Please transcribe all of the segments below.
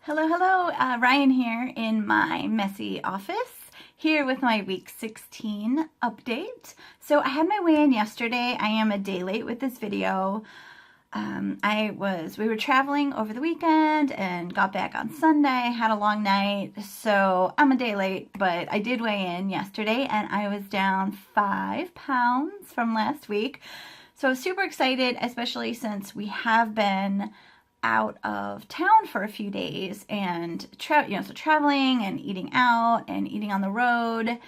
Hello, Ryan here in my messy office, here with my week 16 update. So I had my weigh-in yesterday. I am a day late with this video. We were traveling over the weekend and got back on Sunday, had a long night, so I'm a day late, but I did weigh in yesterday and I was down 5 pounds from last week. So I was super excited, especially since we have been out of town for a few days and traveling and eating out and eating on the road.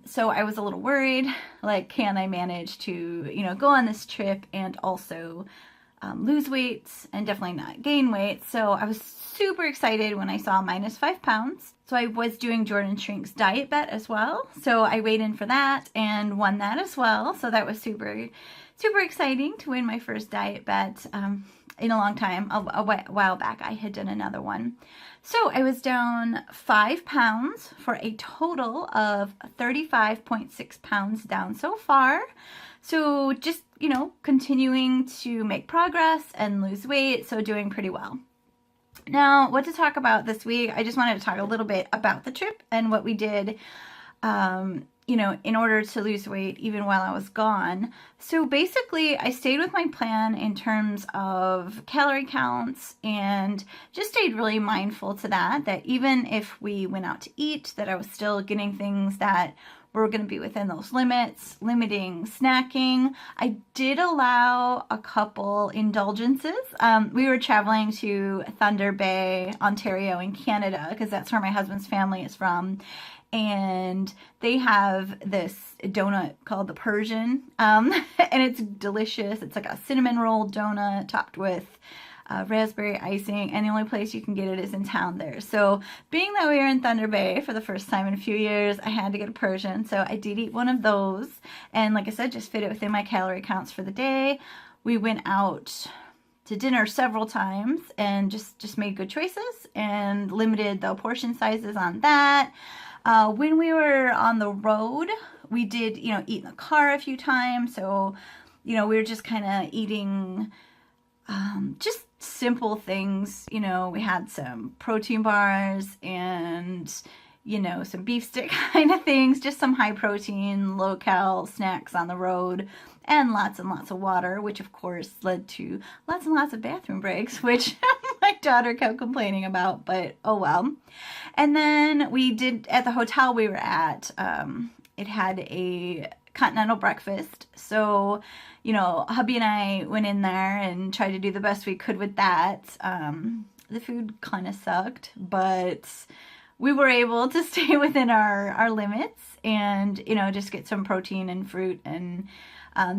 So I was a little worried, like, can I manage to, go on this trip and also lose weight and definitely not gain weight. So I was super excited when I saw minus 5 pounds. So I was doing Jordan Shrink's diet bet as well. So I weighed in for that and won that as well. So that was super exciting to win my first diet bet in a long time. A while back I had done another one. So I was down 5 pounds for a total of 35.6 pounds down so far. So just, continuing to make progress and lose weight, so doing pretty well. Now, what to talk about this week? I just wanted to talk a little bit about the trip and what we did in order to lose weight even while I was gone. So basically, I stayed with my plan in terms of calorie counts and just stayed really mindful to that even if we went out to eat, that I was still getting things that were going to be within those limits, limiting snacking. I did allow a couple indulgences. We were traveling to Thunder Bay, Ontario in Canada, because that's where my husband's family is from. And they have this donut called the Persian, and it's delicious. It's like a cinnamon roll donut topped with raspberry icing, and the only place you can get it is in town there. So being that we were in Thunder Bay for the first time in a few years, I had to get a Persian. So I did eat one of those, and like I said, just fit it within my calorie counts for the day. We went out to dinner several times and just made good choices and limited the portion sizes on that. When we were on the road, we did, eat in the car a few times. So, we were just kind of eating just simple things. We had some protein bars and, some beef stick kind of things, just some high protein, low cal snacks on the road, and lots of water, which of course led to lots and lots of bathroom breaks, which my daughter kept complaining about, but oh well. And then we did, at the hotel we were at, it had a continental breakfast. So, hubby and I went in there and tried to do the best we could with that. The food kind of sucked, but we were able to stay within our limits and, just get some protein and fruit and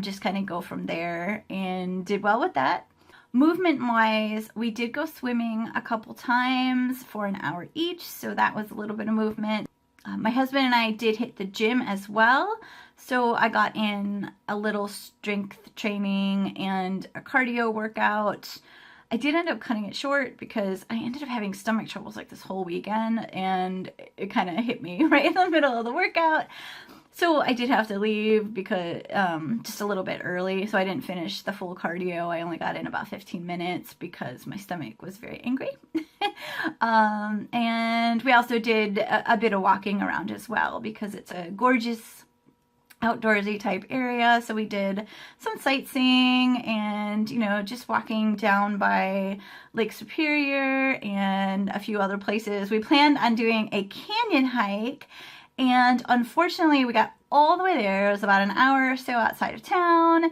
just kind of go from there, and did well with that. Movement-wise, we did go swimming a couple times for an hour each, so that was a little bit of movement. My husband and I did hit the gym as well, so I got in a little strength training and a cardio workout. I did end up cutting it short because I ended up having stomach troubles like this whole weekend, and it kind of hit me right in the middle of the workout. So I did have to leave because just a little bit early, so I didn't finish the full cardio. I only got in about 15 minutes because my stomach was very angry. And we also did a bit of walking around as well because it's a gorgeous outdoorsy type area. So we did some sightseeing and, just walking down by Lake Superior and a few other places. We planned on doing a canyon hike, and unfortunately we got all the way there. It was about an hour or so outside of town,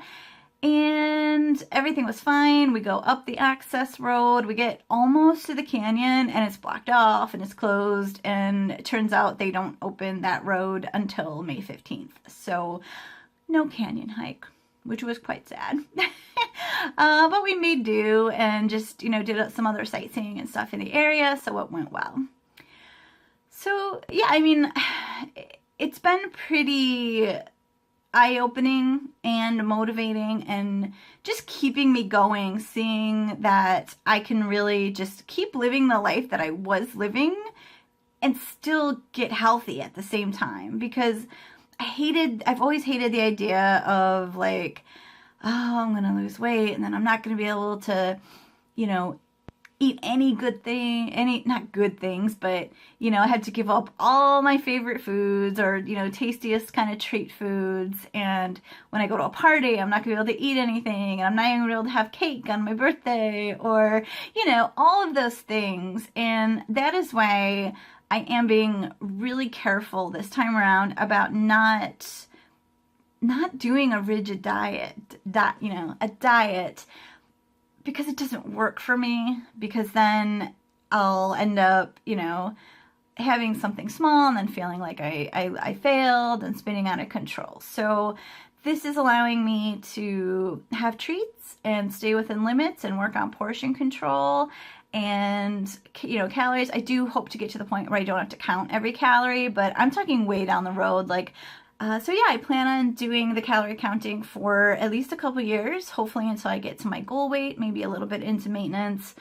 and everything was fine. We go up the access road, we get almost to the canyon, and it's blocked off and it's closed, and it turns out they don't open that road until May 15th. So no canyon hike, which was quite sad. But we made do and just, did some other sightseeing and stuff in the area, so it went well. So yeah, it's been pretty eye-opening and motivating and just keeping me going, seeing that I can really just keep living the life that I was living and still get healthy at the same time, because I've always hated the idea of like, oh, I'm going to lose weight and then I'm not going to be able to, eat any good thing, not good things, but, you know, I had to give up all my favorite foods or, you know, tastiest kind of treat foods. And when I go to a party, I'm not going to be able to eat anything, and I'm not even going to be able to have cake on my birthday, or, you know, all of those things. And that is why I am being really careful this time around about not doing a rigid diet, you know, a diet, because it doesn't work for me, because then I'll end up, you know, having something small and then feeling like I failed and spinning out of control. So this is allowing me to have treats and stay within limits and work on portion control and, you know, calories. I do hope to get to the point where I don't have to count every calorie, but I'm talking way down the road. Like, so yeah, I plan on doing the calorie counting for at least a couple years, hopefully until I get to my goal weight, maybe a little bit into maintenance,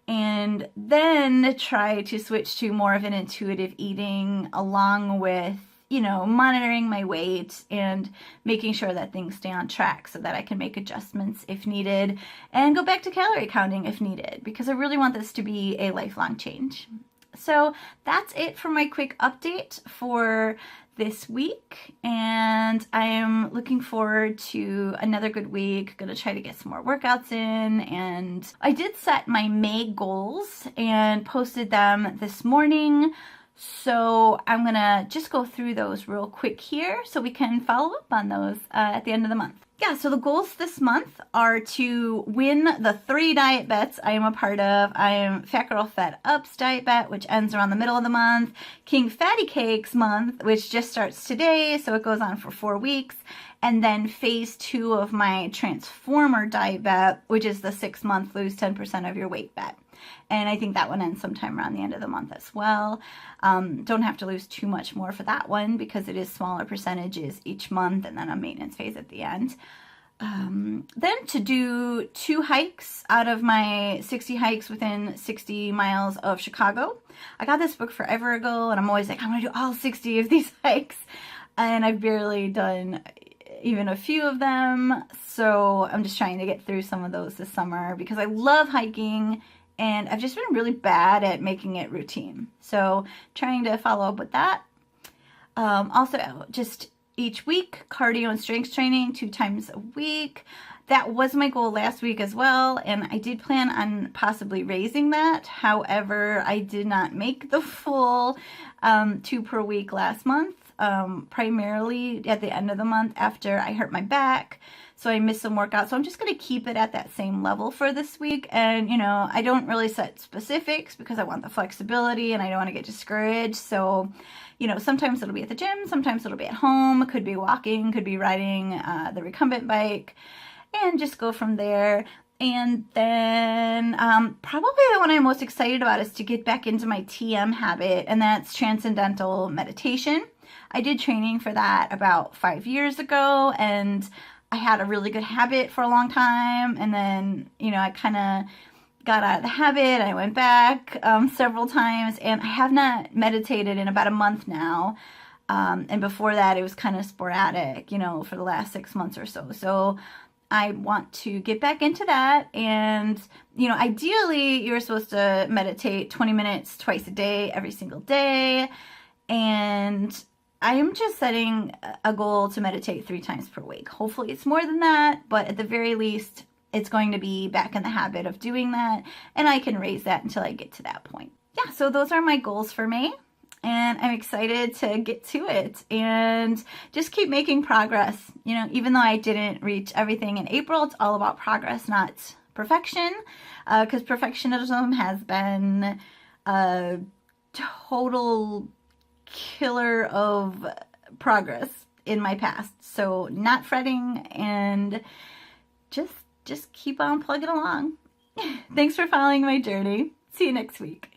and then try to switch to more of an intuitive eating, along with, you know, monitoring my weight and making sure that things stay on track so that I can make adjustments if needed and go back to calorie counting if needed, because I really want this to be a lifelong change. So that's it for my quick update for this week, and I am looking forward to another good week. Gonna try to get some more workouts in, and I did set my May goals and posted them this morning, so I'm gonna just go through those real quick here so we can follow up on those at the end of the month. Yeah, so the goals this month are to win the 3 diet bets I am a part of. I am Fat Girl Fat Up's diet bet, which ends around the middle of the month, King Fatty Cakes month, which just starts today, so it goes on for 4 weeks, and then phase 2 of my Transformer diet bet, which is the 6-month lose 10% of your weight bet. And I think that one ends sometime around the end of the month as well. Don't have to lose too much more for that one because it is smaller percentages each month and then a maintenance phase at the end. Then to do 2 hikes out of my 60 hikes within 60 miles of Chicago. I got this book forever ago, and I'm always like, I'm going to do all 60 of these hikes. And I've barely done even a few of them. So I'm just trying to get through some of those this summer because I love hiking, and I've just been really bad at making it routine. So trying to follow up with that. Also, just each week, cardio and strength training 2 times a week. That was my goal last week as well, and I did plan on possibly raising that. However, I did not make the full 2 per week last month, primarily at the end of the month after I hurt my back. So I missed some workouts. So I'm just going to keep it at that same level for this week. And, you know, I don't really set specifics because I want the flexibility and I don't want to get discouraged. So, you know, sometimes it'll be at the gym, sometimes it'll be at home, could be walking, could be riding the recumbent bike, and just go from there. And then probably the one I'm most excited about is to get back into my TM habit, and that's transcendental meditation. I did training for that about 5 years ago, and I had a really good habit for a long time, and then, you know, I kind of got out of the habit. I went back several times, and I have not meditated in about a month now. And before that, it was kind of sporadic, you know, for the last 6 months or so. So I want to get back into that. And, you know, ideally, you're supposed to meditate 20 minutes twice a day, every single day. And I am just setting a goal to meditate 3 times per week. Hopefully it's more than that, but at the very least, it's going to be back in the habit of doing that, and I can raise that until I get to that point. Yeah, so those are my goals for May, and I'm excited to get to it and just keep making progress. You know, even though I didn't reach everything in April, it's all about progress, not perfection, because perfectionism has been a total killer of progress in my past. So not fretting and just keep on plugging along. Thanks for following my journey. See you next week.